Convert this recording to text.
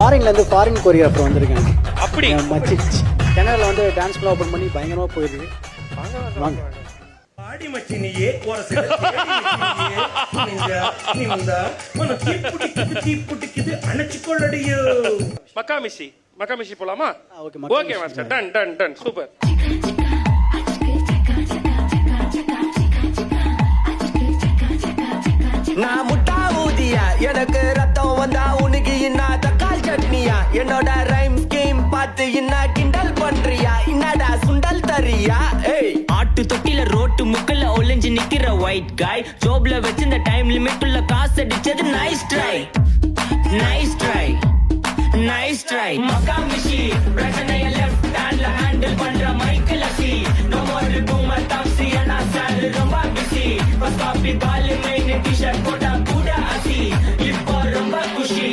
ஃபாரின்லேருந்து foreign choreographer வந்திருக்காங்க. அப்படி மச்சி சென்னையில் வந்து டான்ஸ் கிளப் ஓப்பன் பண்ணி பயங்கரமாக போயிருக்கு. வாங்க. ஆடி மச்சினியே ஒரு சில தீப்புட்டிக்குது அணைச்சுக்கொள்ளடியோ. மக்காமிஷி போலாமா? Okay okay master, done done done, super. நான் முட்டா ஊதியா, எனக்கு ரத்தம் வந்தா உனக்கு இன்னா தக்காளி சட்னியா, என்னோட ரைம் ஸ்கீம் பார்த்து இன்னா கிண்டல் பண்றியா, என்னடா சுண்டல் தரியா? ஏய், ஆட்டு தொட்டில ரோட்டு முக்கல்ல ஒளிஞ்சு நிக்கிற ஒயிட் காய், ஜோப்ல வச்சிருந்த டைம் லிமிட் உள்ள காசு அடிச்சது nice try, nice try, nice try. மக்காமிஷி பிரச்சனைய லெஃப்ட் ஹேண்ட்ல ஹேண்டில் பண்ற மைக்கேல் அசி, நோ மோர் பூமர் டாப்ஸி அண்ணா சார் ரொம்ப பிஸி, ஃபர்ஸ்ட் காப்பி பால் மெயின் டி-ஷர்ட் போட்டா கூட அசி, இப்போ ரொம்ப குஷி.